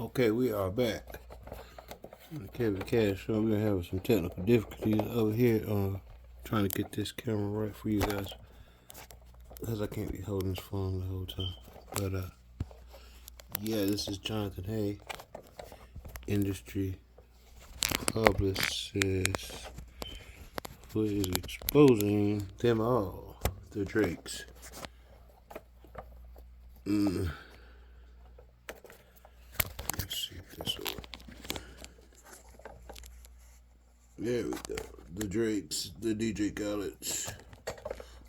Okay, we are back. The Kevin Cash Show. We're having some technical difficulties over here. Trying to get this camera right for you guys, because I can't be holding this phone the whole time. But yeah, this is Jonathan Hay, industry publicist, who is exposing them all, the Drakes. Let's see if this will. There we go. The Drakes, the DJ Khaled's.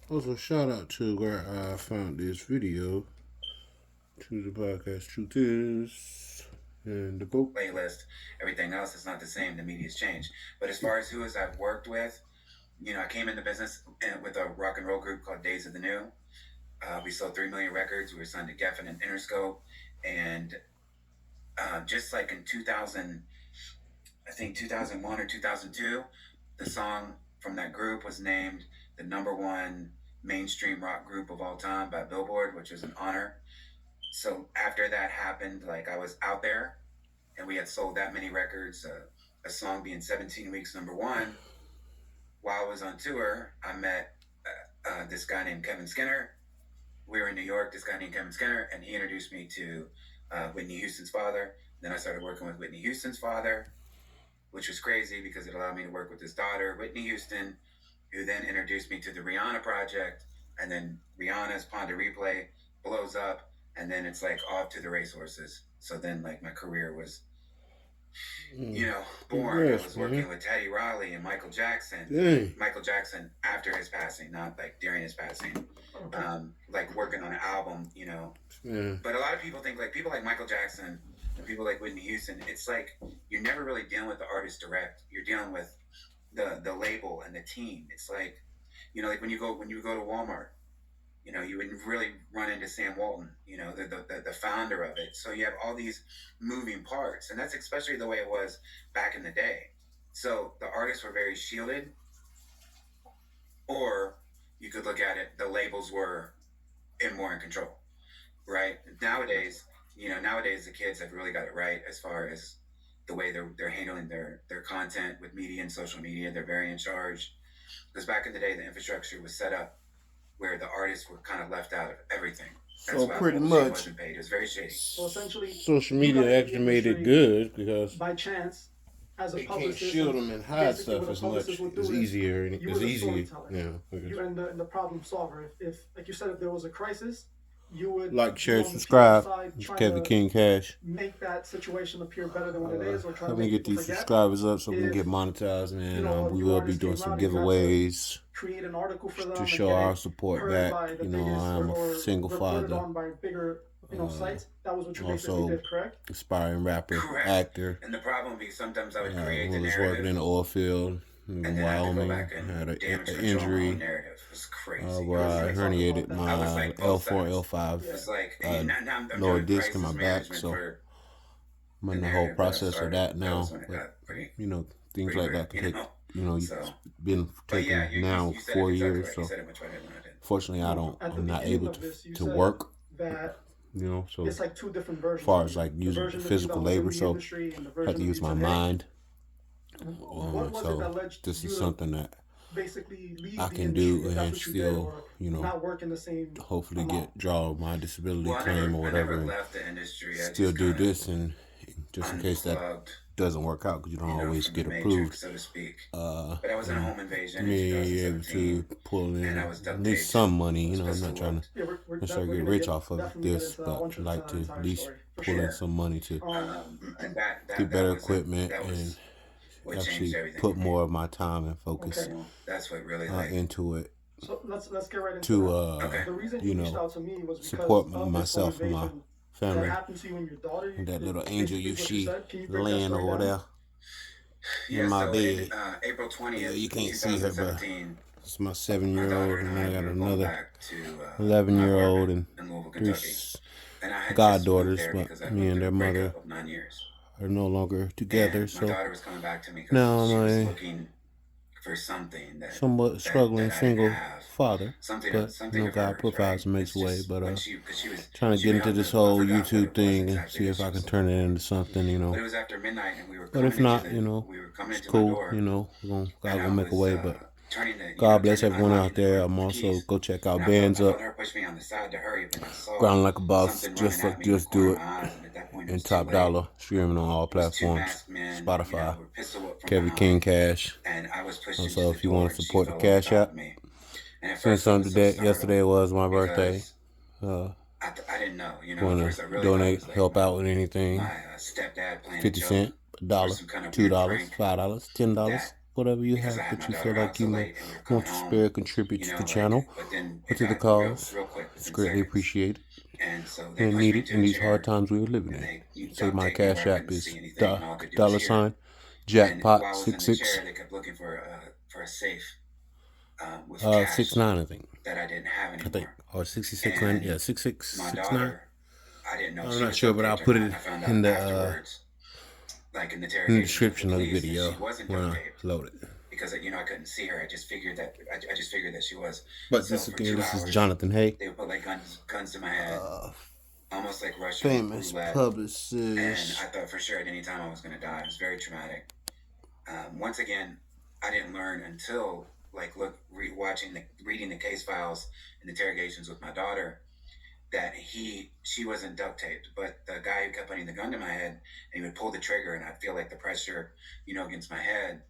Also, shout out to where I found this video, to the podcast Truth Is, and the GOAT. Playlist, everything else is not the same. The media's changed. But as far as who is I've worked with, I came into business with a rock and roll group called Days of the New. We sold 3 million records. We were signed to Geffen and Interscope. And just like in 2000, I think 2001 or 2002, the song from that group was named the #1 mainstream rock group of all time by Billboard, which was an honor. So after that happened, I was out there and we had sold that many records, a song being 17 weeks #1. While I was on tour, I met this guy named Kevin Skinner. We were in New York, this guy named Kevin Skinner, and he introduced me to Whitney Houston's father. Then I started working with Whitney Houston's father, which was crazy because it allowed me to work with his daughter, Whitney Houston, who then introduced me to the Rihanna project. And then Rihanna's Pond to Replay blows up, and then it's off to the racehorses. So then my career was, born. I was working with Teddy Riley and Michael Jackson. Dang. Michael Jackson after his passing, not during his passing. Working on an album, Yeah. But a lot of people think people like Michael Jackson and people like Whitney Houston, it's you're never really dealing with the artist direct. You're dealing with the label and the team. It's when you go to Walmart, you would really run into Sam Walton, the founder of it. So you have all these moving parts, and that's especially the way it was back in the day. So the artists were very shielded, or you could look at it, the labels were more in control, right? Nowadays the kids have really got it right as far as the way they're handling their content with media and social media. They're very in charge. Because back in the day, the infrastructure was set up where the artists were kind of left out of everything. That's So why pretty bullshit much, wasn't paid. It was very shady. So essentially, social media actually made it good because by chance, as a they can't publicist, shield them and hide basically stuff what a as much. publicist would do It's is easier. you It's were the easier. storyteller. Yeah. You're in the problem solver. If like you said, if there was a crisis, you would Like, share, be on the subscribe. side It's trying Kevin to King Cash. make that situation appear better than what it is, or trying Let to me make get people these forget. subscribers up so we can If, get monetized, and we you will be artists doing came some out, you tried to giveaways create an article for them to and show get our it support heard back. by the biggest, I'm or a single reported father, on by bigger sites. That was what you basically also did, correct? aspiring rapper, Correct. actor. And the problem would be sometimes I would I create the was narrative, working in the oil field and in then I had to go Wyoming. back I and had damage an control my own injury narrative. It was crazy. where I Let's talk herniated about that. I was my both L4, sides. L5 It's now I'm lower doing disc in my crisis back, management so for I'm in the the whole narrative that I process of started. that That now. was when it But got pretty things pretty like great, that can take. So, It's been but taking yeah, now you said 4 it exactly years. right. So You said it much better than I did. fortunately, At the I'm not beginning able of this, you to said work. that So it's like two different versions. as far of as you. The using version of you physical that was in labor, the so industry and the I version have to of use you my today. mind. What was it that led This you is to something that basically leave I the can industry, do if that's and what you did, still, or not work in the same hopefully amount? draw my disability Well, claim or I whatever, never and left the industry. I still just do kind of this, and just in case that unplugged, doesn't work out, because you don't always from the get matrix, approved. so to speak. But I was in a home invasion in Me able 2017. to pull in and I at was duct least taped. some money. I was I'm not pistol trying to Yeah, we're necessarily get gonna rich off of definitely get this, into that. I but want you I'd to like tell to the at entire least story, for pull in sure. some money to And that get better was equipment that and was what actually changed everything. put for me. more of my time and focus Okay. That's what really into it So let's get right into to that. The reason you reached out to me was because support of this home myself and my invasion family. that happened to you and your daughter. And that little angel you Basically see what said. Can you break that laying story over down? there Yeah, in my so bed. April 20th, You can't see her, but 2017, it's my my 7-year-old, daughter and and I I got were going another back to 11-year-old and in Louisville, 3 Kentucky. And I had just moved goddaughters, there but because I me went and through their a mother breakup of 9 years. are no longer together. And my So daughter was coming back to me now because she was my looking for something that somewhat struggling that I didn't single have. father, Something but something of God hers, right? provides and makes It's a way. just But when because trying to she get would into help me. this I whole forgot what YouTube it was thing and exactly see that if she I can was turn looking it for. into something, But it was after midnight, and we were But coming if into not, it's my cool. door, God and I gonna make a was way. But turning the God bless turning everyone out unlocking the there. door I'm with the also keys, go check out and Bands I Up, felt her push me on the side to hurry, but I saw Grind Like a Boss, something running Just at Like me in the Just corner Do of It, my eyes, and at that point it and was too Top late. Dollar, streaming on all It was two platforms, masked men, Spotify, with pistol whip from Kevin King behind, Cash. and I was pushed into So the if you want door, to and she support the fell over Cash top App, of me. And at send first, I some was so today. Yesterday startled was my birthday. because Uh, I didn't know. At want first, I to really thought it donate, was like help out with anything, my stepdad playing a 50 joke cents, a or dollar, some kind of weird $2, prank $5, $10, that whatever you because I have had that my you feel daughter out like so you late and we were want coming to home, spare, contribute to the like, channel but then or it to the got cause. real quick It's within greatly seconds. appreciated And so they and pushed me needed into in a these hard chair times we're living and in. they Say duct my taped me Cash where I App couldn't is see anything and all I could do was dollar hear. sign And jackpot while I was in the 66 chair, they kept looking for a safe with cash 69, I think. that I didn't have I think anymore. or 66 And yeah, 66 my 69. daughter, I didn't know I'm she not was sure, duct but I'll taped or put not. it I found in out the afterwards, like in the in the interrogations with the description of the police, that video she wasn't when duct I taped load it. because I couldn't see her. I just figured that she was. But So this for again, 2 this is hours, Jonathan Hay, they would put like guns to my head, almost like Russian famous roulette. And publicist. I thought for sure at any time I was going to die. It was very traumatic. Once again, I didn't learn until reading the case files and interrogations with my daughter that she wasn't duct taped, but the guy who kept putting the gun to my head and he would pull the trigger and I'd feel like the pressure, against my head.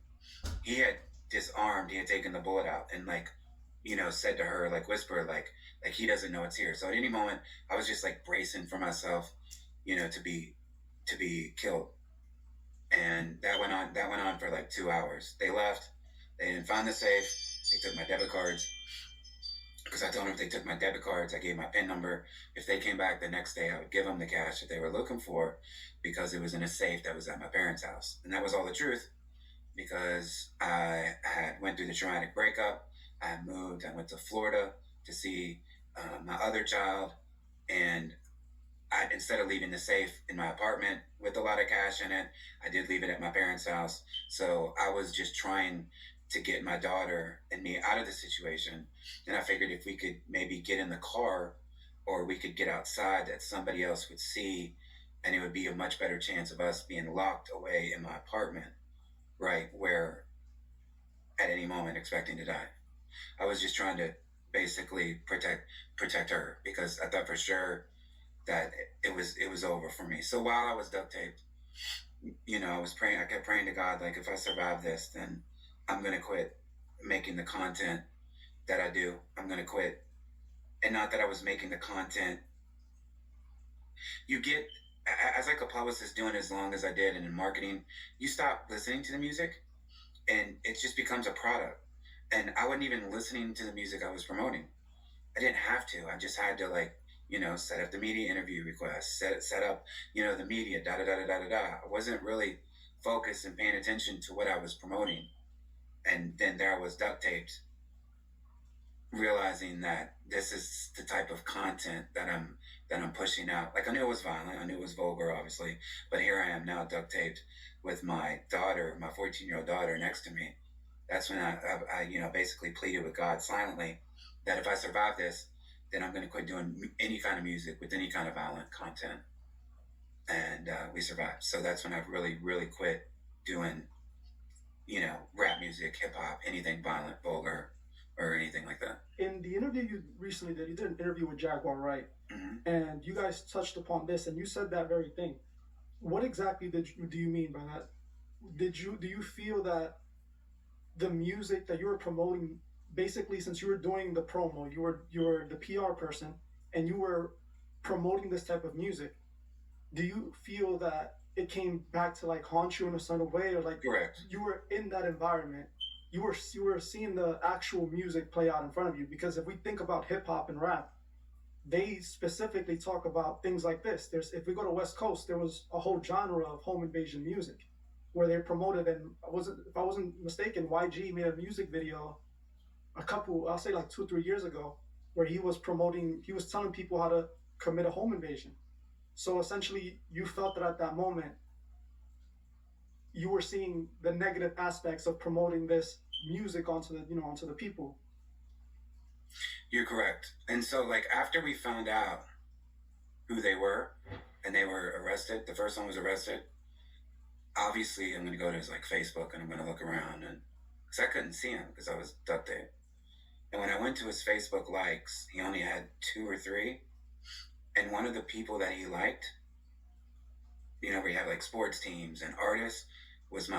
He had disarmed. He had taken the bullet out and said to her, like whisper, like he doesn't know it's here. So at any moment, I was just like bracing for myself, to be killed. And that went on. That went on for like 2 hours. They left. They didn't find the safe. They took my debit cards because I told them if they took my debit cards, I gave my PIN number. If they came back the next day, I would give them the cash that they were looking for because it was in a safe that was at my parents' house. And that was all the truth because I had went through the traumatic breakup. I had moved. I went to Florida to see my other child, and instead of leaving the safe in my apartment with a lot of cash in it, I did leave it at my parents' house. So I was just trying to get my daughter and me out of the situation. And I figured if we could maybe get in the car or we could get outside, that somebody else would see, and it would be a much better chance of us being locked away in my apartment, right, where at any moment expecting to die. I was just trying to basically protect her because I thought for sure that it was over for me. So while I was duct taped, I was praying. I kept praying to God, like if I survive this, then I'm gonna quit making the content that I do. I'm gonna quit, and not that I was making the content. You get as like a publicist doing as long as I did, and in marketing, you stop listening to the music, and it just becomes a product. And I wasn't even listening to the music I was promoting. I didn't have to. I just had to set up the media interview requests, set up, the media, da da da da da da da. I wasn't really focused and paying attention to what I was promoting. And then there I was duct taped, realizing that this is the type of content that I'm pushing out. Like I knew it was violent, I knew it was vulgar, obviously, but here I am now duct taped with my daughter, my 14-year-old daughter next to me. That's when I basically pleaded with God silently that if I survive this, then I'm going to quit doing any kind of music with any kind of violent content. And we survived. So that's when I really, really quit doing, rap music, hip hop, anything violent, vulgar, or anything like that. In the interview you recently did, you did an interview with Jaguar Wright, and you guys touched upon this, and you said that very thing. What exactly do you mean by that? Do you feel that the music that you were promoting, basically, since you were doing the promo, you were the PR person, and you were promoting this type of music, do you feel that it came back to like haunt you in a certain way, or like Correct. you were in that environment, you were seeing the actual music play out in front of you? Because if we think about hip hop and rap, they specifically talk about things like this. If we go to West Coast, there was a whole genre of home invasion music where they promoted, and if I wasn't mistaken, YG made a music video I'll say like 2-3 years ago, where he was telling people how to commit a home invasion. So essentially, you felt that at that moment, you were seeing the negative aspects of promoting this music onto the, you know, onto the people. You're correct. And so, like, after we found out who they were and they were arrested, the first one was arrested, obviously I'm going to go to his, like, Facebook, and I'm going to look around, and because I couldn't see him because I was duct tape. And when I went to his Facebook likes, he only had 2 or 3. And one of the people that he liked, you know, where you have like sports teams and artists, was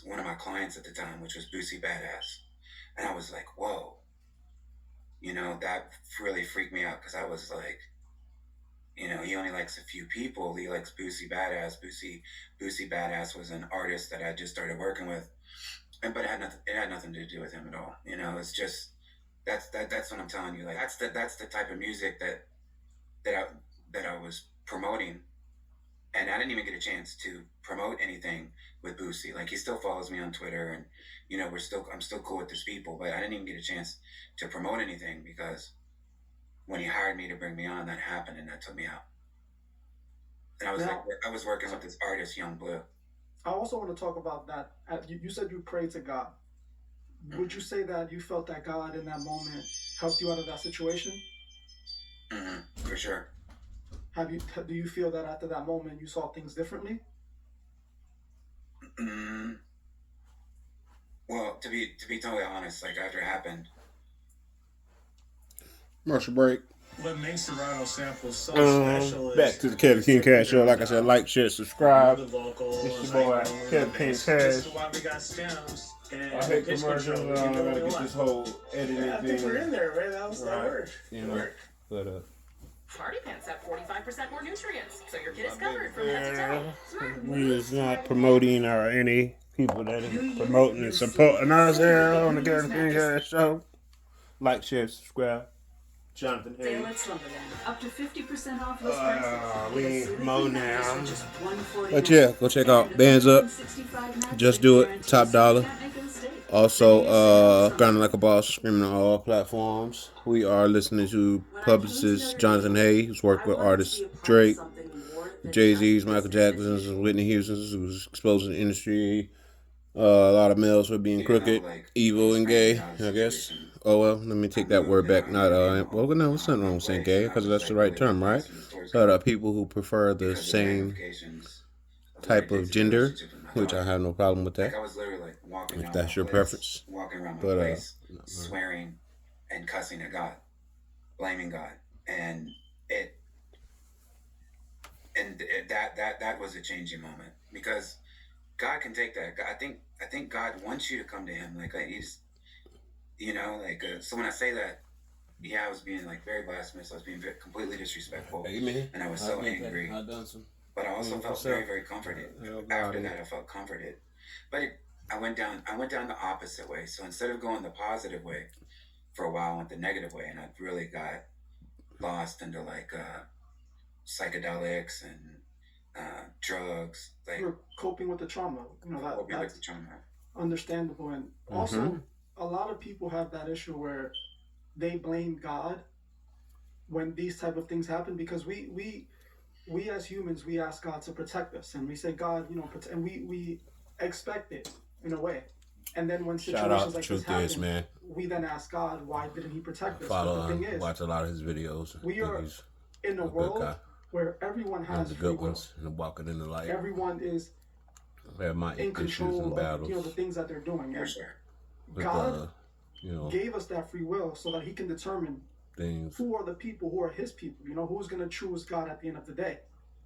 one of my clients at the time, which was Boosie Badass. And I was like, whoa. You know, that really freaked me out because I was like, you know, he only likes a few people. He likes Boosie Badass. Boosie Badass was an artist that I just started working with, but it had nothing to do with him at all. You know, it's just that's what I'm telling you. Like that's the type of music that I was promoting, and I didn't even get a chance to promote anything with Boosie. Like he still follows me on Twitter, and you know I'm still cool with his people, but I didn't even get a chance to promote anything because when he hired me to bring me on, that happened, and that took me out. And I was working with this artist, Young Blue. I also want to talk about that. You said you prayed to God. Would you say that you felt that God in that moment helped you out of that situation? Mm-hmm, for sure. Do you feel that after that moment you saw things differently? Mm-hmm. Well, to be totally honest, like after it happened. Commercial break. What makes the Rhino sample so special is back to the Kevin King Cash Show. Like I said, like, share, subscribe. the vocals, It's your boy, Kevin King Just Cash. why we got stems. And I hate pitch commercials. control. I You know gotta what get I this want. whole editing I thing. think we're in there, right? That Right. worked. You know, but Party Pants have 45% more nutrients, so your kid is covered from head to toe. Smart. we is not promoting or any people that is promoting and supporting us here on the Kevin King Cash Show. Like, share, subscribe. Jonathan Sale Hayes. at Slumberland. Up to 50% off list prices. We Get a mo Soothing now. mattress for just $149. But yeah, go check out Bands Up. Just Do It, Top Dollar. Also, Grinding Like a Boss, streaming on all platforms. We are listening to publicist Jonathan Hayes, who's worked with artists Drake, Jay-Z's, Michael Jackson's, and Whitney Houston's, who's exposing the industry. A lot of males for being crooked, evil, and gay, I guess. Oh, well, let me take that word back. Not, well, no, it's nothing wrong with saying gay, because that's the right term, right? But people who prefer the same type of gender, which I have no problem with that. Like I was literally like walking If that's your preference. walking around my But, place, swearing and cussing at God, blaming God, and that was a changing moment because God can take that. I think God wants you to come to Him. Like He's, you know, like so when I say that, yeah, I was being like very blasphemous. I was being completely disrespectful, Amen. and I was so angry. But I also felt very, very comforted. After that, I felt comforted. But I went down the opposite way. So instead of going the positive way, for a while, I went the negative way, and I really got lost into like psychedelics and drugs. Like You're coping with the trauma. You know coping that's with the trauma. understandable. And also, a lot of people have that issue where they blame God when these type of things happen because we as humans, we ask God to protect us, and we say, God, you know, and we expect it in a way. And then when situations like this happen, we then ask God, why didn't He protect us? Follow but the thing him, is, watch a lot of his videos. we are in a world where everyone has the free good will. ones and walking in the light. Everyone is Have my in issues control and of, battles. you know, the things that they're doing. For And sure. With, God you know, gave us that free will so that He can determine things. who are the people who are His people. You know, who's going to choose God at the end of the day.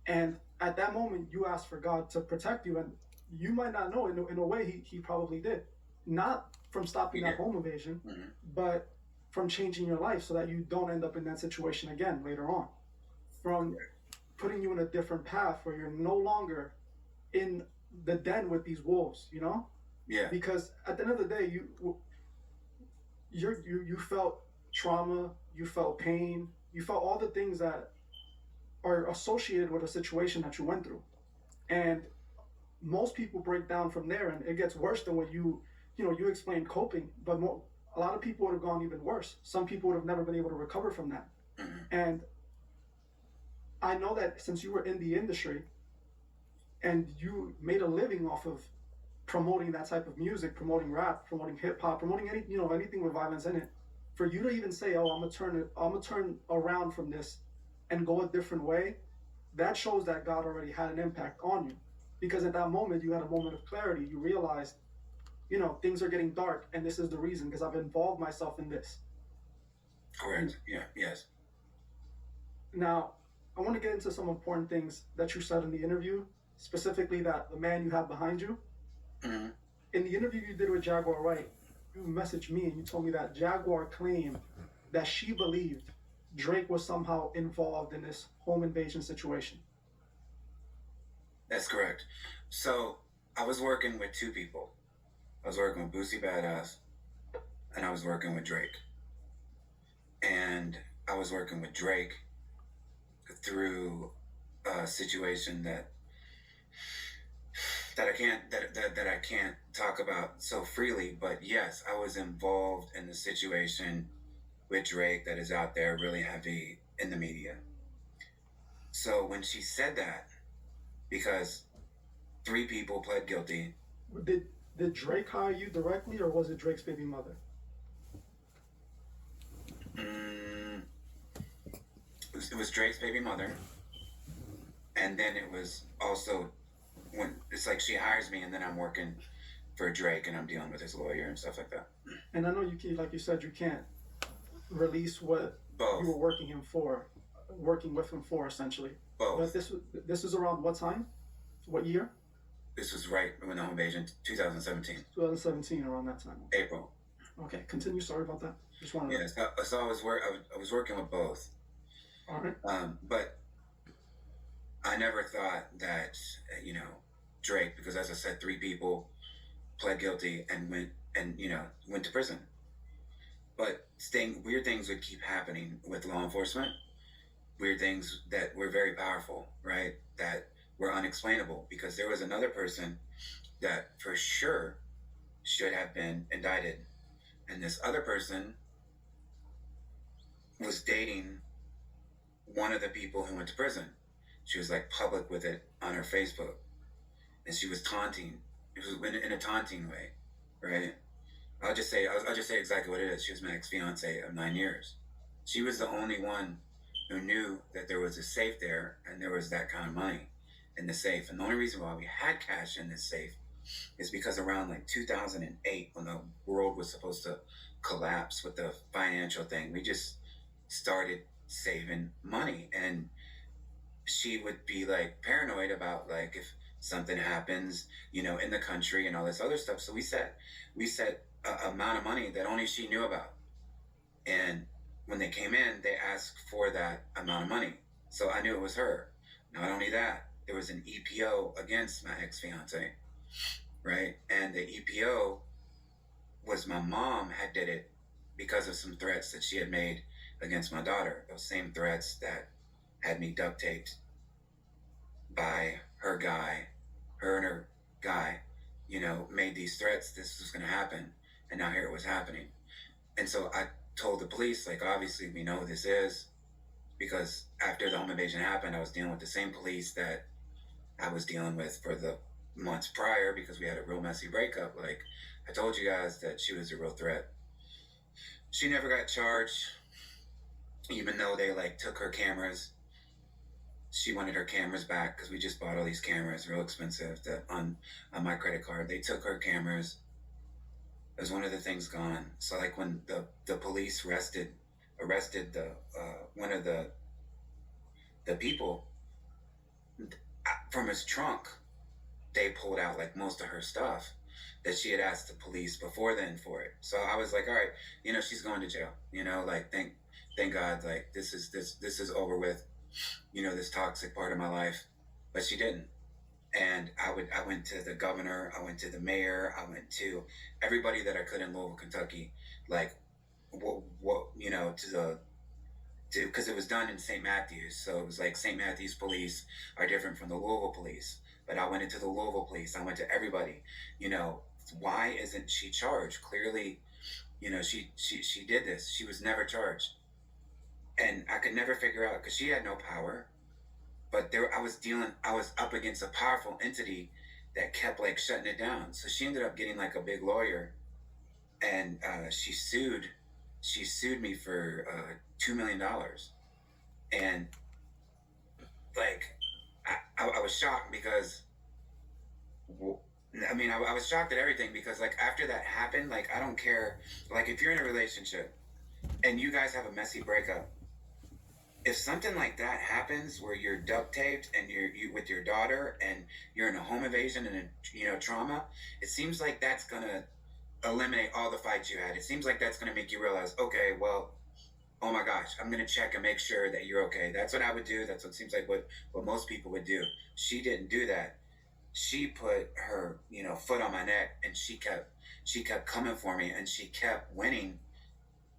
And at that moment, you ask for God to protect you, and you might not know. In a way, He probably did, not from stopping that home invasion, but from changing your life so that you don't end up in that situation again later on. From putting you in a different path where you're no longer in the den with these wolves. You know? Yeah. Because at the end of the day, you felt trauma, you felt pain, you felt all the things that are associated with a situation that you went through. And most people break down from there, and it gets worse than what you explained coping, but a lot of people would have gone even worse. Some people would have never been able to recover from that. And I know that since you were in the industry and you made a living off of promoting that type of music, promoting rap, promoting hip hop, promoting anything with violence in it, for you to even say, "Oh, I'm gonna turn around from this and go a different way," that shows that God already had an impact on you, because at that moment you had a moment of clarity. You realized, things are getting dark, and this is the reason, because I've involved myself in this. Correct. Yeah. Yes. Now, I want to get into some important things that you said in the interview, specifically that the man you have behind you. Mm-hmm. In the interview you did with Jaguar Wright, you messaged me and you told me that Jaguar claimed that she believed Drake was somehow involved in this home invasion situation. That's correct. So I was working with two people. I was working with Boosie Badass, and I was working with Drake. And I was working with Drake through a situation that I can't talk about so freely. But yes, I was involved in the situation with Drake that is out there really heavy in the media. So when she said that, because 3 people pled guilty. Did Drake hire you directly, or was it Drake's baby mother? It was Drake's baby mother, and then it was also when it's like she hires me, and then I'm working for Drake, and I'm dealing with his lawyer and stuff like that. And I know like you said, you can't release what Both. you were working with him for, essentially. Both. But this is around what time? What year? This was right when the home invasion, 2017. 2017, around that time. April. Okay, continue. Sorry about that. Just wanted to... Yeah, so I was working with both. All right. But I never thought that, Drake, because as I said, 3 people pled guilty and went to prison. But weird things would keep happening with law enforcement. Weird things that were very powerful, right? That were unexplainable, because there was another person that for sure should have been indicted. And this other person was dating one of the people who went to prison. She was like public with it on her Facebook. And she was taunting. It was in a taunting way, right? I'll just say exactly what it is. She was my ex-fiance of 9 years. She was the only one who knew that there was a safe there and there was that kind of money in the safe. And the only reason why we had cash in this safe is because around like 2008, when the world was supposed to collapse with the financial thing, we just started saving money. And she would be like paranoid about like if something happens, in the country and all this other stuff. So we set a amount of money that only she knew about. And when they came in, they asked for that amount of money. So I knew it was her. Not only that, there was an EPO against my ex-fiance, right? And the EPO was my mom had did it because of some threats that she had made against my daughter. Those same threats that had me duct taped by her guy. Her and her guy, made these threats. This was going to happen. And now here it was happening. And so I told the police, like, obviously we know who this is, because after the home invasion happened, I was dealing with the same police that I was dealing with for the months prior, because we had a real messy breakup. Like, I told you guys that she was a real threat. She never got charged, even though they took her cameras. She wanted her cameras back because we just bought all these cameras, real expensive, that on my credit card. They took her cameras. There's one of the things gone. So when the police arrested the one of the people, from his trunk, they pulled out most of her stuff that she had asked the police before then for it. So I was like, all right, she's going to jail. Thank God, this is over with. This toxic part of my life, but she didn't. And I went to the governor, I went to the mayor, I went to everybody that I could in Louisville, Kentucky, because it was done in St. Matthews. So it was St. Matthews police are different from the Louisville police. But I went into the Louisville police. I went to everybody. Why isn't she charged? Clearly, she did this. She was never charged. And I could never figure out, because she had no power, but I was up against a powerful entity that kept like shutting it down. So she ended up getting like a big lawyer, and she sued me for $2 million. And like I was shocked because I mean I was shocked at everything, because like after that happened, like I don't care, like if you're in a relationship and you guys have a messy breakup, if something like that happens where you're duct taped and you with your daughter and you're in a home invasion and a trauma, it seems like that's gonna eliminate all the fights you had. It seems like that's gonna make you realize, okay, well, oh my gosh, I'm gonna check and make sure that you're okay. That's what I would do. That's what seems like what most people would do. She didn't do that. She put her foot on my neck, and she kept coming for me, and she kept winning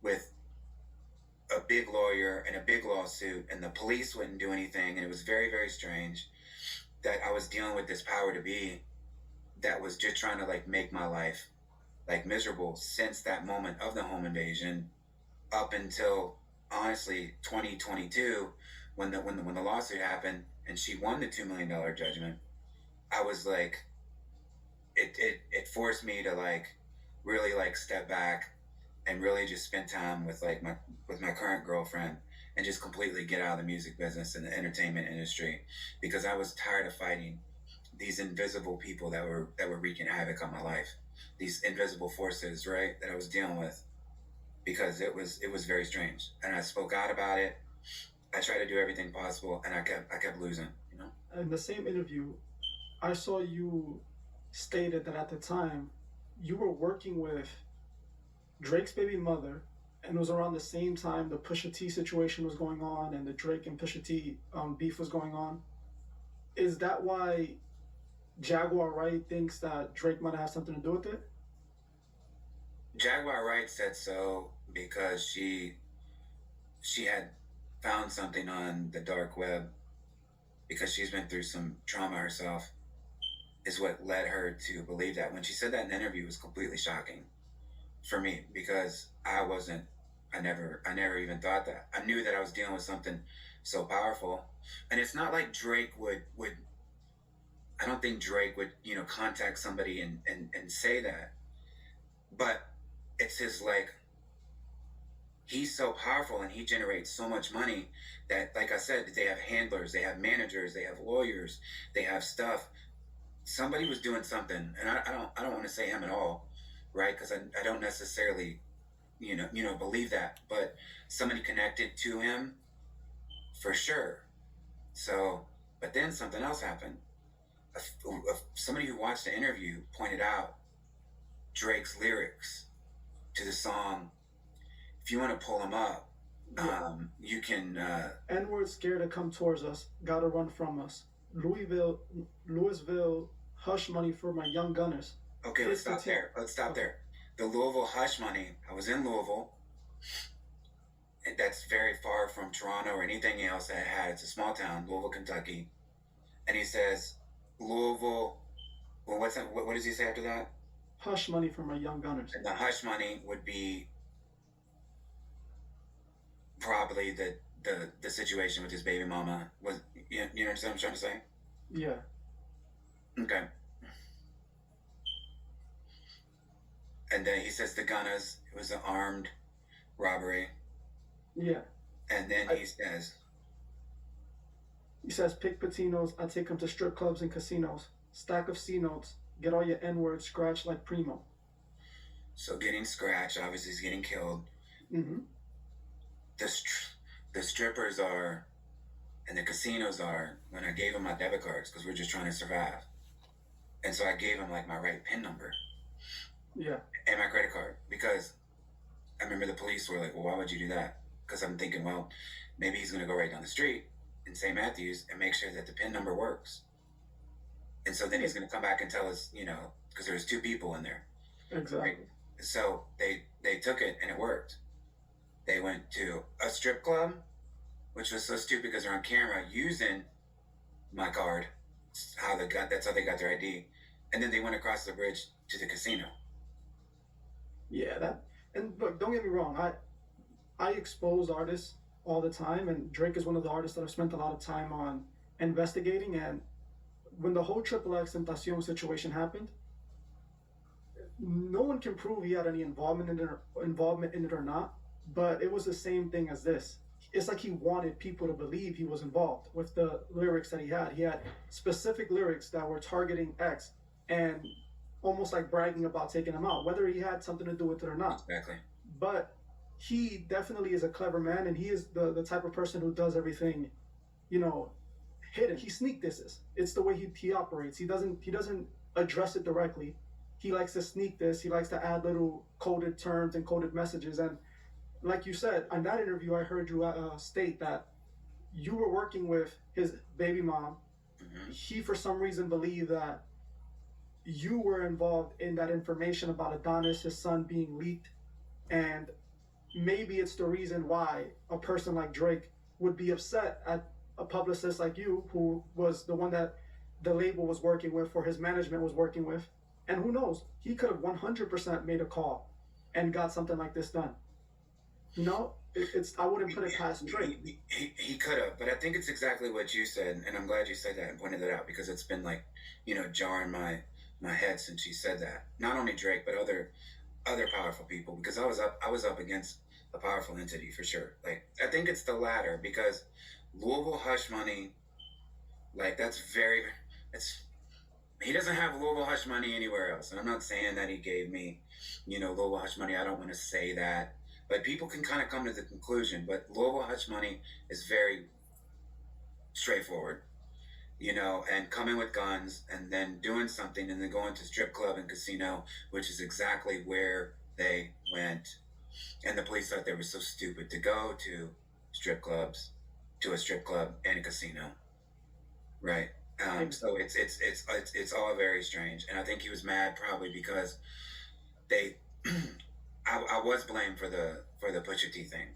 with a big lawyer and a big lawsuit, and the police wouldn't do anything. And it was very, very strange that I was dealing with this power to be that was just trying to like make my life like miserable since that moment of the home invasion up until honestly 2022 when the lawsuit happened and she won the $2 million judgment. I was like, it forced me to like really like step back and really just spend time with like my current girlfriend and just completely get out of the music business and the entertainment industry, because I was tired of fighting these invisible people that were wreaking havoc on my life, these invisible forces, right, that I was dealing with, because it was very strange. And I spoke out about it. I tried to do everything possible, and I kept losing, In the same interview, I saw you stated that at the time you were working with Drake's baby mother, and it was around the same time the Pusha T situation was going on and the Drake and Pusha T beef was going on. Is that why Jaguar Wright thinks that Drake might have something to do with it? Jaguar Wright said so because she had found something on the dark web, because she's been through some trauma herself, is what led her to believe that. When she said that in the interview, it was completely shocking for me, because I never even thought that. I knew that I was dealing with something so powerful. And it's not like Drake would I don't think Drake would, contact somebody and say that. But it's his, like, he's so powerful and he generates so much money that, like I said, they have handlers, they have managers, they have lawyers, they have stuff. Somebody was doing something, and I don't want to say him at all, right? Because I don't necessarily, believe that, but somebody connected to him for sure. So, but then something else happened. Somebody who watched the interview pointed out Drake's lyrics to the song. If you want to pull them up, you can. N-word scared to come towards us, gotta run from us. Louisville, hush money for my young gunners. Okay, let's stop there. The Louisville hush money. I was in Louisville. And that's very far from Toronto or anything else that I had. It's a small town, Louisville, Kentucky. And he says, Louisville. Well, what does he say after that? Hush money for my young gunners. And the hush money would be probably the situation with his baby mama. Was you understand what I'm trying to say? Yeah. Okay. And then he says the Gunners, it was an armed robbery. Yeah. And then he says, pick patinos, I take them to strip clubs and casinos. Stack of C notes, get all your N-words scratched like Primo. So getting scratched, obviously he's getting killed. Mm-hmm. The strippers are, and the casinos are, when I gave him my debit cards, because we're just trying to survive. And so I gave him like my right PIN number. Yeah. And my credit card, because I remember the police were like, well, why would you do that? Because I'm thinking, well, maybe he's going to go right down the street in St. Matthews and make sure that the PIN number works. And so then he's going to come back and tell us, because there's two people in there. Exactly. Right? So they took it and it worked. They went to a strip club, which was so stupid because they're on camera using my card. That's how they got their ID. And then they went across the bridge to the casino. Yeah, and look, don't get me wrong. I expose artists all the time, and Drake is one of the artists that I've spent a lot of time on investigating. And when the whole Triple X Tentacion situation happened, no one can prove he had any involvement in it or not, but it was the same thing as this. It's like he wanted people to believe he was involved with the lyrics that he had. He had specific lyrics that were targeting X and almost like bragging about taking him out, whether he had something to do with it or not. Exactly. But he definitely is a clever man, and he is the type of person who does everything, you know, hidden. He sneak disses. It's the way he operates. He doesn't address it directly. He likes to sneak this. He likes to add little coded terms and coded messages. And like you said, in that interview, I heard you state that you were working with his baby mom. Mm-hmm. He, for some reason, believed that you were involved in that information about Adonis, his son, being leaked. And maybe it's the reason why a person like Drake would be upset at a publicist like you, who was the one that the label was working with or his management was working with. And who knows, he could have 100% made a call and got something like this done. You know, I wouldn't put it past Drake. He could have, but I think it's exactly what you said, and I'm glad you said that and pointed that out, because it's been like, you know, jarring my head since you said that. Not only Drake, but other powerful people, because I was up against a powerful entity for sure. Like, I think it's the latter, because Louisville hush money, like he doesn't have Louisville hush money anywhere else. And I'm not saying that he gave me, you know, Louisville hush money. I don't want to say that. But people can kind of come to the conclusion. But Louisville hush money is very straightforward, you know, and coming with guns and then doing something and then going to strip club and casino, which is exactly where they went. And the police thought they were so stupid to go to a strip club and a casino, right? So it's all very strange, and I think he was mad probably because I was blamed for the Pusha T thing,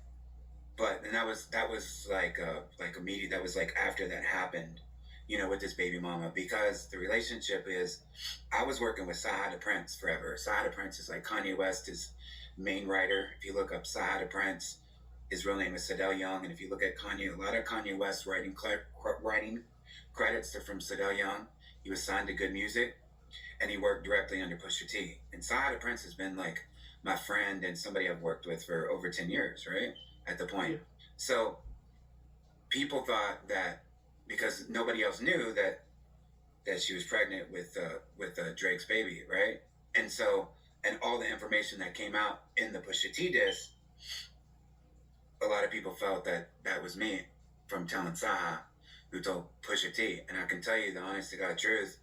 and that was like immediate. That was like after that happened, you know, with this baby mama, because the relationship is, I was working with Sahada Prince forever. Sahada Prince is like Kanye West's main writer. If you look up Sahada Prince, his real name is Sadell Young, and if you look at Kanye, a lot of Kanye West writing credits are from Sadell Young. He was signed to Good Music, and he worked directly under Pusha T. And Sahada Prince has been like my friend and somebody I've worked with for over 10 years, right? At the point. Yeah. So people thought that because nobody else knew that she was pregnant with Drake's baby, right? And all the information that came out in the Pusha T diss, a lot of people felt that was me from telling Saha, who told Pusha T. And I can tell you the honest to God truth,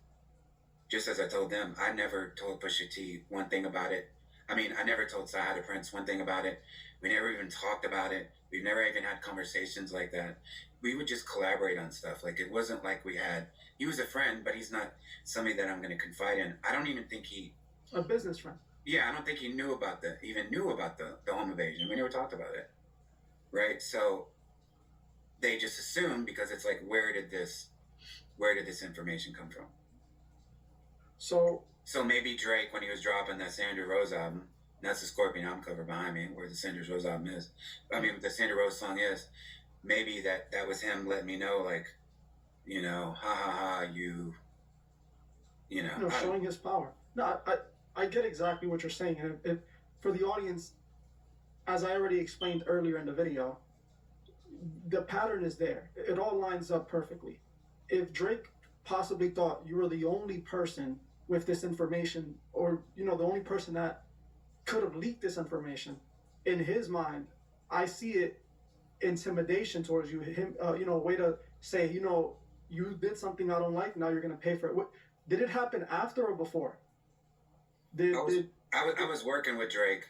just as I told them, I never told Pusha T one thing about it. I mean, I never told Sahada Prince one thing about it. We never even talked about it. We've never even had conversations like that. We would just collaborate on stuff. Like, it wasn't like he was a friend, but he's not somebody that I'm going to confide in. I don't even think a business friend. Yeah, I don't think he knew about the home invasion. We never talked about it. Right? So they just assumed, because it's like, where did this information come from? So maybe Drake, when he was dropping that Sandra Rose album, that's the Scorpion album cover behind me, where the Sandra Rose album is. I mean, the Sandra Rose song is. Maybe that was him letting me know, like, you know, you know, showing his power. No, I get exactly what you're saying, and if for the audience, as I already explained earlier in the video, the pattern is there. It all lines up perfectly. If Drake possibly thought you were the only person with this information, or, you know, the only person that could have leaked this information, in his mind, I see it intimidation towards you. Him, you know, a way to say, you know, you did something I don't like, now you're going to pay for it. Did it happen after or before? I was working with Drake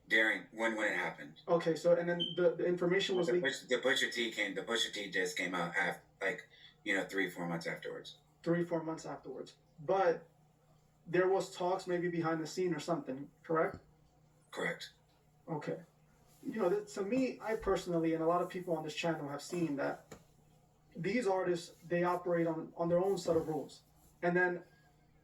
during when it happened. Okay, so and then the information was leaked. The Pusha T disc came out after, like, you know, 3-4 months afterwards. 3-4 months afterwards, but there was talks maybe behind the scene or something, correct? Correct. Okay. You know, to me, I personally, and a lot of people on this channel have seen that these artists, they operate on their own set of rules, and then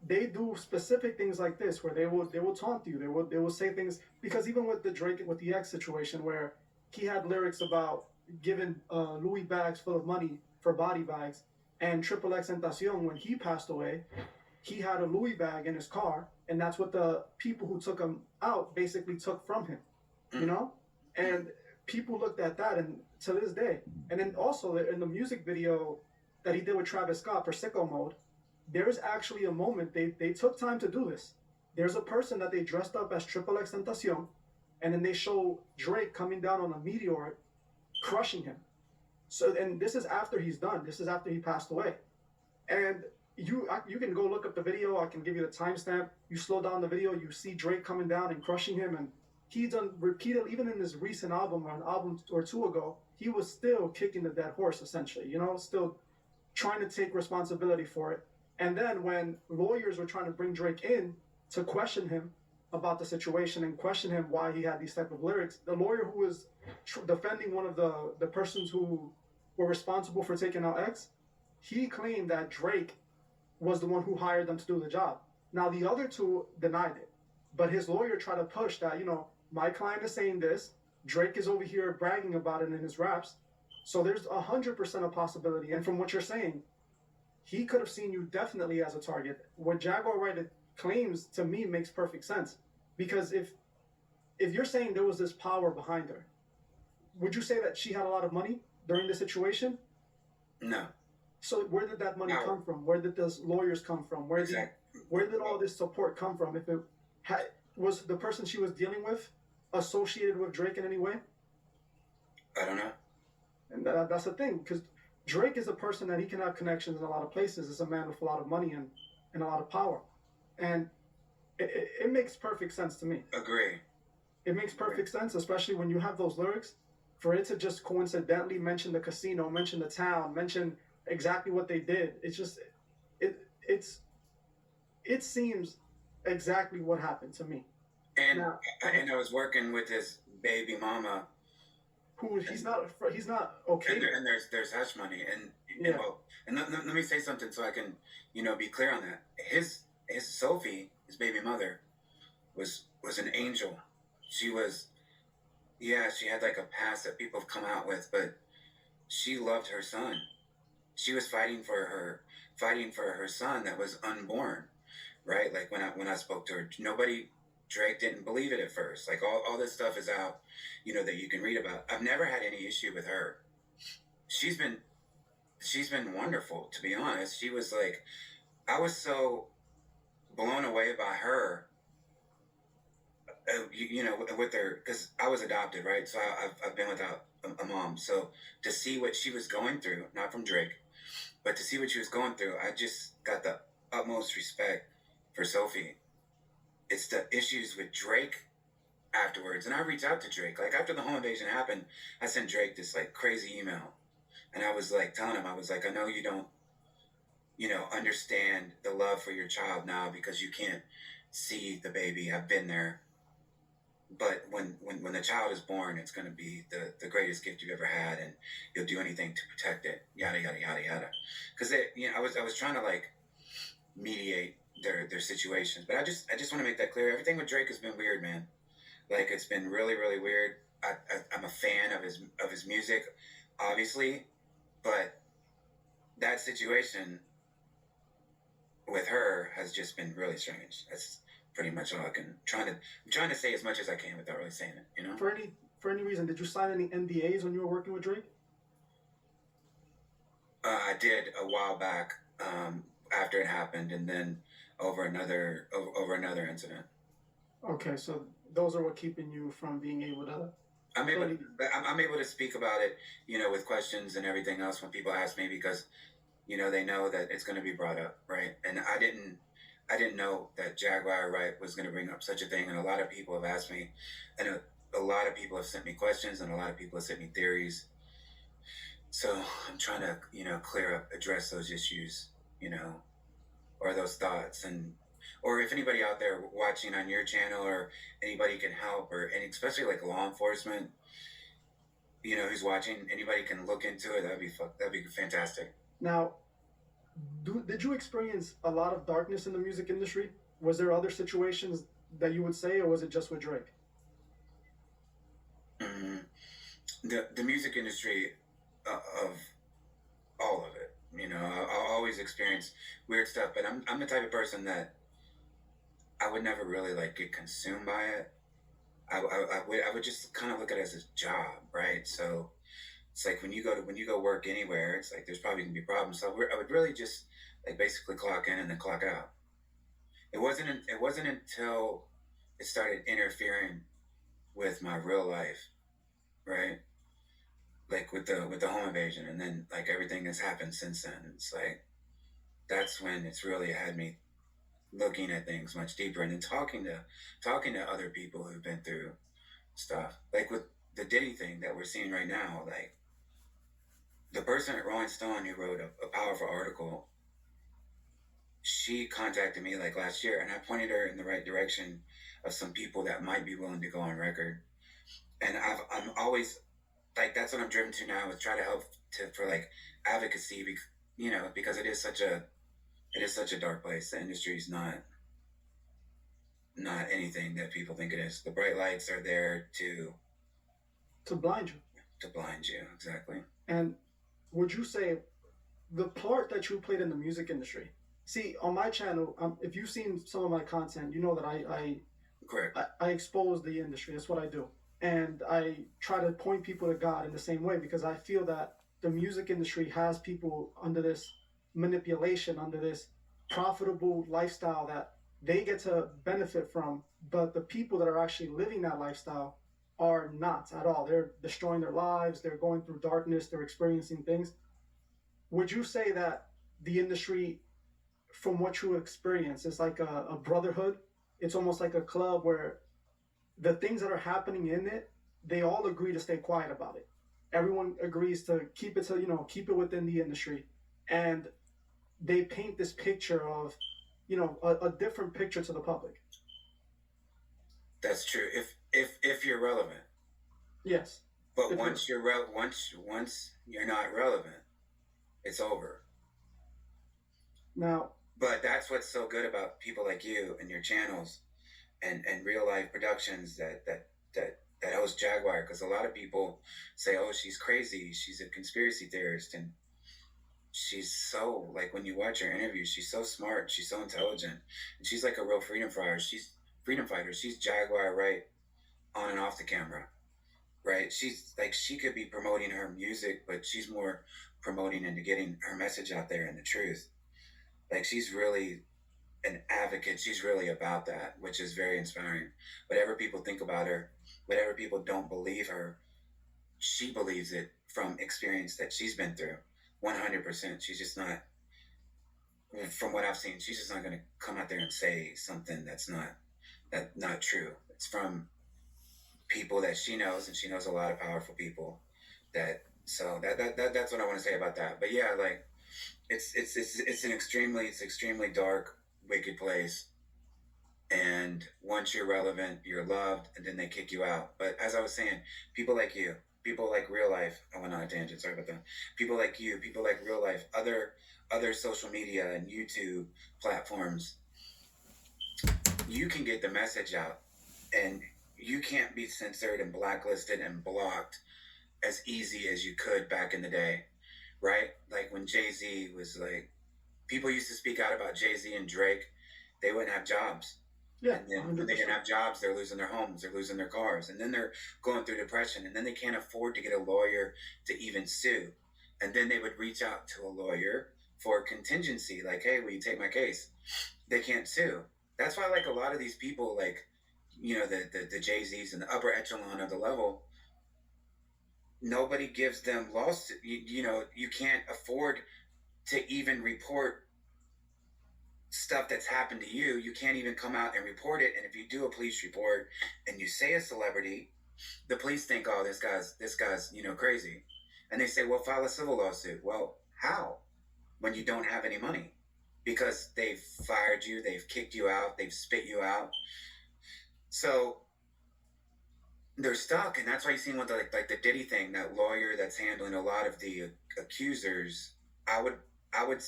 they do specific things like this where they will taunt you. They will say things, because even with the Drake, with the X situation, where he had lyrics about giving Louis bags full of money for body bags, And Triple X Tentacion, when he passed away, he had a Louis bag in his car, and that's what the people who took him out basically took from him, you know? And people looked at that, and to this day. And then also in the music video that he did with Travis Scott for Sicko Mode, there's actually a moment, they took time to do this. There's a person that they dressed up as Triple X Tentacion, and then they show Drake coming down on a meteor, crushing him. So, and this is after he's done. This is after he passed away. And you can go look up the video. I can give you the timestamp. You slow down the video, you see Drake coming down and crushing him. And he's done repeatedly, even in his recent album or an album or two ago, he was still kicking the dead horse, essentially, you know, still trying to take responsibility for it. And then when lawyers were trying to bring Drake in to question him about the situation and question him why he had these type of lyrics, the lawyer who was defending one of the persons who were responsible for taking out X, he claimed that Drake was the one who hired them to do the job. Now the other two denied it, but his lawyer tried to push that, you know, my client is saying this, Drake is over here bragging about it in his raps, so there's 100% a possibility. And from what you're saying, he could have seen you definitely as a target. What Jaguar Wright claims to me makes perfect sense, because if you're saying there was this power behind her, would you say that she had a lot of money during the situation? No. So where did that money come from? Where did those lawyers come from? Where did all this support come from? If it was the person she was dealing with associated with Drake in any way? I don't know. And that's the thing, because Drake is a person that he can have connections in a lot of places. It's a man with a lot of money and a lot of power. And it makes perfect sense to me. Agree. It makes perfect sense, especially when you have those lyrics. For it to just coincidentally mention the casino, mention the town, mention exactly what they did, it's just it seems exactly what happened to me. And and I was working with his baby mama, who he's not okay. And there's hush money, and Yeah. and let me say something so I can be clear on that. His Sophie, his baby mother, was an angel. She was, yeah, she had like a past that people have come out with, but she loved her son. She was fighting for her son that was unborn, right? Like when I spoke to her, Drake didn't believe it at first. Like all this stuff is out, that you can read about. I've never had any issue with her. She's been wonderful, to be honest. She was like, I was so blown away by her, with her, because I was adopted, right? So I've been without a mom. So to see what she was going through, not from Drake, but to see what she was going through, I just got the utmost respect for Sophie. It's the issues with Drake afterwards. And I reached out to Drake. Like after the home invasion happened, I sent Drake this like crazy email. And I was like telling him, I was like, I know you don't, understand the love for your child now because you can't see the baby. I've been there. But when the child is born, it's going to be the greatest gift you've ever had, and you'll do anything to protect it. Yada yada yada yada. Because I was trying to like mediate their situations, but I just want to make that clear. Everything with Drake has been weird, man. Like it's been really really weird. I'm a fan of his music, obviously, but that situation with her has just been really strange. That's pretty much all I'm trying to say as much as I can without really saying it, For any reason, did you sign any NDAs when you were working with Drake? I did a while back, after it happened, and then over another incident. Okay, so those are what keeping you from being able to. I'm able to speak about it, with questions and everything else when people ask me, because, they know that it's going to be brought up, right? And I didn't know that Jaguar Wright was going to bring up such a thing. And a lot of people have asked me, and a lot of people have sent me questions, and a lot of people have sent me theories. So I'm trying to, address those issues, or those thoughts. Or if anybody out there watching on your channel, or anybody can help, and especially like law enforcement, who's watching, anybody can look into it, that'd be fantastic. Now, did you experience a lot of darkness in the music industry? Was there other situations that you would say, or was it just with Drake? Mm-hmm. The music industry, of all of it, You know, I'll always experience weird stuff, but I'm the type of person that I would never really like get consumed by it. I would just kind of look at it as a job, right? So it's like when you go work anywhere, it's like there's probably gonna be problems. So I would really just like basically clock in and then clock out. It wasn't until it started interfering with my real life, right? Like with the home invasion, and then like everything that's happened since then. It's like that's when it's really had me looking at things much deeper, and then talking to other people who've been through stuff, like with the Diddy thing that we're seeing right now. Like the person at Rolling Stone who wrote a powerful article, she contacted me like last year, and I pointed her in the right direction of some people that might be willing to go on record. And I'm always like, that's what I'm driven to now, is try to help for like advocacy, you know, because it is such a dark place. The industry's not anything that people think it is. The bright lights are there To blind you. to blind you. Exactly. And would you say the part that you played in the music industry? See, on my channel, if you've seen some of my content, you know that Correct. I expose the industry. That's what I do. And I try to point people to God in the same way, because I feel that the music industry has people under this manipulation, under this profitable lifestyle that they get to benefit from, but the people that are actually living that lifestyle are not at all. They're destroying their lives, they're going through darkness, they're experiencing things. Would you say that the industry, from what you experience, is like a brotherhood? It's almost like a club where the things that are happening in it, they all agree to stay quiet about it. Everyone agrees to keep it keep it within the industry. And they paint this picture of, a different picture to the public. That's true. If you're relevant. Yes. But If once once you're not relevant, it's over. Now, But that's what's so good about people like you and your channels and real life productions that host Jaguar, because a lot of people say, oh, she's crazy, she's a conspiracy theorist, and she's so, like, when you watch her interviews, she's so smart, she's so intelligent, and she's like a real freedom fighter. She's Jaguar, right, on and off the camera, right? She's like, she could be promoting her music, but she's more promoting into getting her message out there and the truth. Like, she's really an advocate. She's really about that, which is very inspiring. Whatever people think about her, whatever people don't believe her, she believes it from experience that she's been through. 100%. She's just not, from what I've seen, she's just not going to come out there and say something that's not true. It's from people that she knows, and she knows a lot of powerful people. That's what I want to say about that. But yeah, like, it's an extremely dark, wicked place. And once you're relevant, you're loved, and then they kick you out. But as I was saying, people like you, people like real life. I went on a tangent. Sorry about that. People like you, people like real life, other social media and YouTube platforms. You can get the message out, and you can't be censored and blacklisted and blocked as easy as you could back in the day, right? Like when Jay-Z was like, people used to speak out about Jay-Z and Drake, they wouldn't have jobs. yeah, And then when they didn't have jobs, they're losing their homes, they're losing their cars, and then they're going through depression, and then they can't afford to get a lawyer to even sue. And then they would reach out to a lawyer for contingency, like, hey, will you take my case? They can't sue. That's why, like, a lot of these people, like, the Jay-Z's and the upper echelon of the level, nobody gives them lawsuit. You can't afford to even report stuff that's happened to you. You can't even come out and report it. And if you do a police report and you say a celebrity, the police think, oh, this guy's crazy, and they say, well, file a civil lawsuit. Well, how? When you don't have any money, because they've fired you, they've kicked you out, they've spit you out. So they're stuck, and that's why you see with like the Diddy thing, that lawyer that's handling a lot of the accusers. I would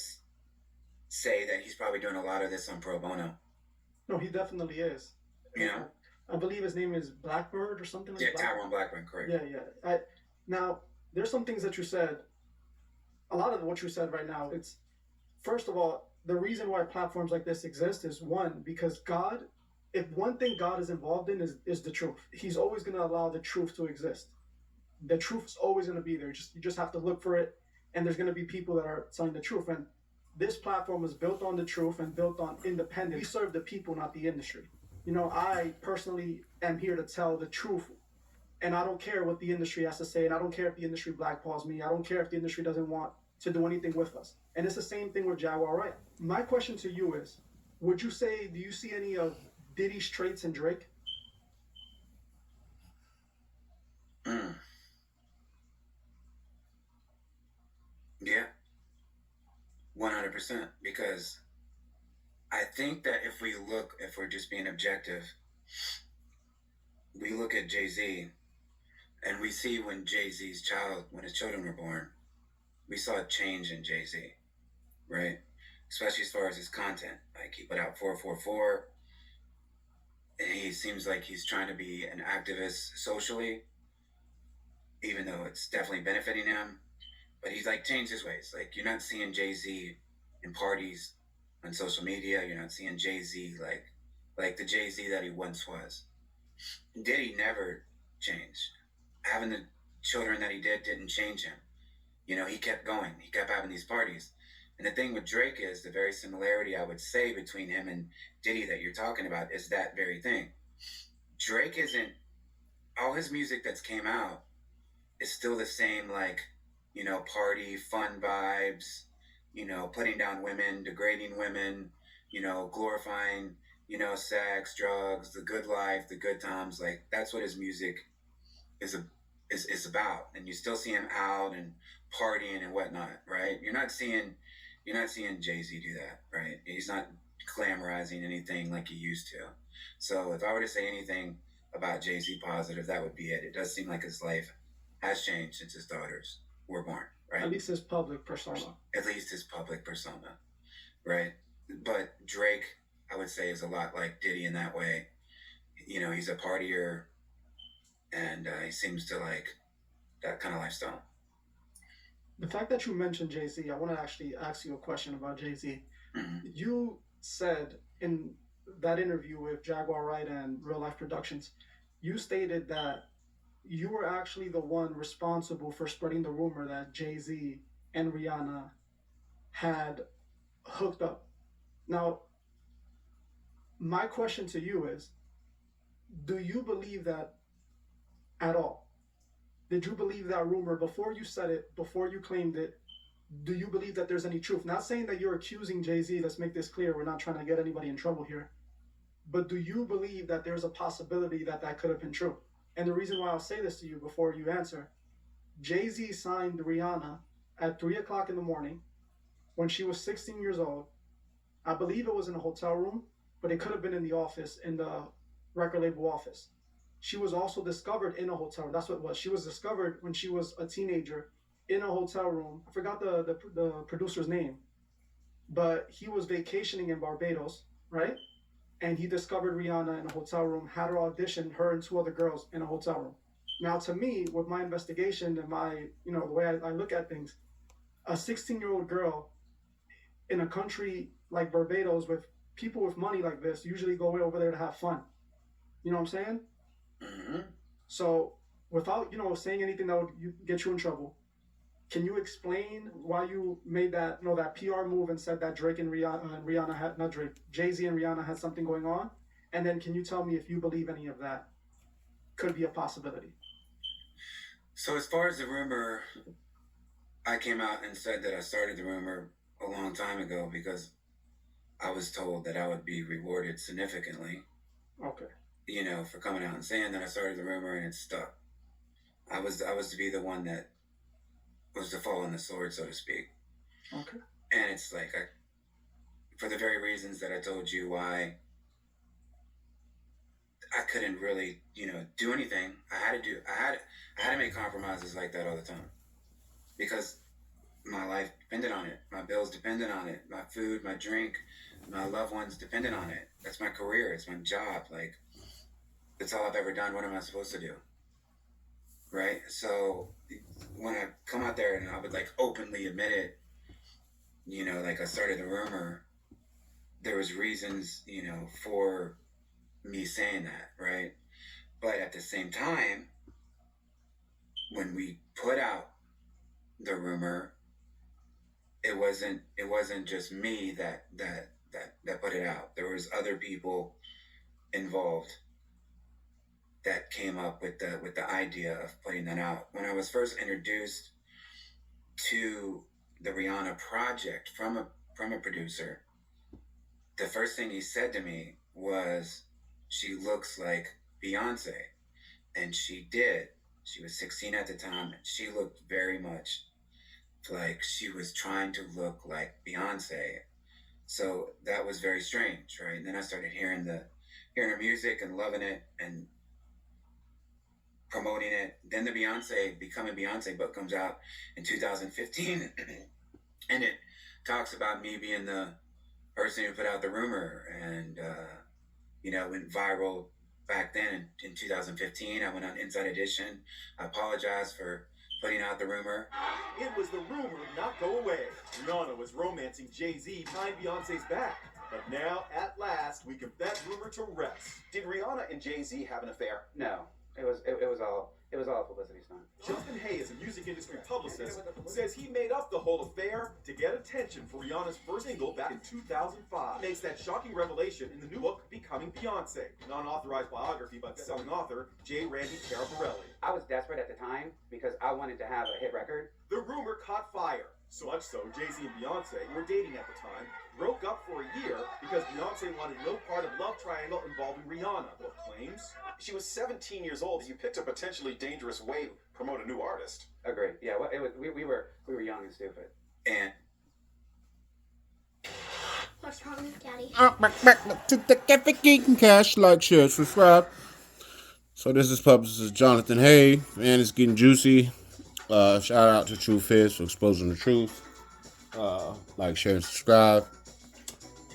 say that he's probably doing a lot of this on pro bono. no, he definitely is. I believe his name is Blackbird or something like that. Yeah, Tyrone Blackburn, correct. Yeah. Now, there's some things that you said a lot of what you said right now, it's first of all, the reason why platforms like this exist is one, because God, if one thing God is involved in is the truth. He's always going to allow the truth to exist. The truth is always going to be there. You just have to look for it, and there's going to be people that are telling the truth. And this platform is built on the truth and built on independence. We serve the people, not the industry. You know, I personally am here to tell the truth, and I don't care what the industry has to say, and I don't care if the industry blackballs me. I don't care if the industry doesn't want to do anything with us. And it's the same thing with Jaguar Wright. My question to you is, would you say, do you see any of Diddy's traits in Drake? Yeah, 100%. Because I think that if we're just being objective, we look at Jay-Z and we see when his children were born, we saw a change in Jay-Z, right? Especially as far as his content. Like, he put out 444, and he seems like he's trying to be an activist socially, even though it's definitely benefiting him. But he's like changed his ways. Like, you're not seeing Jay-Z in parties on social media. You're not seeing Jay-Z like the Jay-Z that he once was. Diddy never changed. Having the children that he didn't change him. You know, he kept going. He kept having these parties. And the thing with Drake is the very similarity, I would say, between him and Diddy that you're talking about is that very thing. Drake isn't, all his music that's came out is still the same, like, you know, party, fun vibes, you know, putting down women, degrading women, you know, glorifying, you know, sex, drugs, the good life, the good times. Like, that's what his music is about. And you still see him out and partying and whatnot, right? You're not seeing Jay-Z do that, right? He's not glamorizing anything like he used to. So if I were to say anything about Jay-Z positive, that would be it. It does seem like his life has changed since his daughters were born, right? At least his public persona. At least his public persona, right? But Drake, I would say, is a lot like Diddy in that way. You know, he's a partier, and he seems to like that kind of lifestyle. The fact that you mentioned Jay-Z, I want to actually ask you a question about Jay-Z. Mm-hmm. You said in that interview with Jaguar Wright and Real Life Productions, you stated that you were actually the one responsible for spreading the rumor that Jay-Z and Rihanna had hooked up. Now, my question to you is, do you believe that at all? Did you believe that rumor before you said it, before you claimed it? Do you believe that there's any truth? Not saying that you're accusing Jay-Z, let's make this clear, we're not trying to get anybody in trouble here. But do you believe that there's a possibility that that could have been true? And the reason why I'll say this to you before you answer, Jay-Z signed Rihanna at 3 o'clock in the morning when she was 16 years old. I believe it was in a hotel room, but it could have been in the office, in the record label office. She was also discovered in a hotel room. That's what it was. She was discovered when she was a teenager in a hotel room. I forgot the producer's name, but he was vacationing in Barbados, right? And he discovered Rihanna in a hotel room, had her audition, her and two other girls in a hotel room. Now, to me, with my investigation and my, you know, the way I look at things, a 16-year-old girl in a country like Barbados with people with money like this usually go over there to have fun. You know what I'm saying? Mm-hmm. So without, you know, saying anything that would get you in trouble, can you explain why you made that, you know, that PR move and said that Drake and Rihanna had, not Drake, Jay-Z and Rihanna had something going on? And then can you tell me if you believe any of that could be a possibility? So as far as the rumor, I came out and said that I started the rumor a long time ago because I was told that I would be rewarded significantly. Okay. You know, for coming out and saying that I started the rumor, and it stuck. I was to be the one that was to fall on the sword, so to speak. Okay. And it's like, for the very reasons that I told you why I couldn't really, you know, do anything. I had to make compromises like that all the time because my life depended on it. My bills depended on it. My food, my drink, my loved ones depended on it. That's my career. It's my job. Like, that's all I've ever done. What am I supposed to do? right? So when I come out there and I would like openly admit it, you know, like I started the rumor, there was reasons, you know, for me saying that, right? But at the same time, when we put out the rumor, it wasn't just me that put it out. There was other people involved that came up with the idea of putting that out. When I was first introduced to the Rihanna project from a producer, the first thing he said to me was, "She looks like Beyonce," and she did. She was 16 at the time, and she looked very much like she was trying to look like Beyonce. So that was very strange, right? And then I started hearing her music and loving it and promoting it. Then the Becoming Beyonce book comes out in 2015, and it talks about me being the person who put out the rumor, and you know, went viral back then in 2015. I went on Inside Edition. I apologized for putting out the rumor. It was the rumor would not go away. Rihanna was romancing Jay-Z behind Beyonce's back. But now, at last, we can put that rumor to rest. Did Rihanna and Jay-Z have an affair? No, it was all a publicity stunt. Justin Hayes, a music industry publicist, says he made up the whole affair to get attention for Rihanna's first single back in 2005. He makes that shocking revelation in the new book, Becoming Beyonce, an unauthorized biography by best-selling author J. Randy Carabarelli. I was desperate at the time because I wanted to have a hit record. The rumor caught fire. So much so, Jay-Z and Beyonce, who were dating at the time, broke up for a year because Beyonce wanted no part of love triangle involving Rihanna, book claims. She was 17 years old. You picked a potentially dangerous way to promote a new artist. Agreed. Yeah, it was. We were young and stupid. And What's wrong, Daddy? Back to the cafe, getting cash, like, share, subscribe. So this is publicist Jonathan Hay. Man, it's getting juicy. Shout out to True Fizz for exposing the truth. Like, share, and subscribe.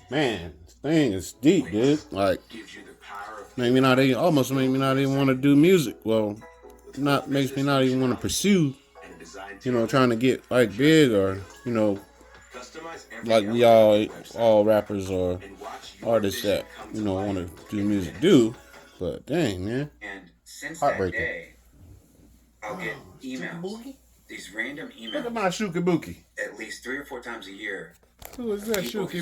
Man, this thing is deep, dude. Like, almost made me not even want to do music. Well, makes me not even want to pursue, you know, trying to get like big, or, you know, like we all rappers or artists that, you know, want to do music do. But dang, man. And since that Heartbreaking. day, I'll get emails. These random Look at emails my Shukabuki. at least 3 or 4 times a year. Who is that People Shukabuki?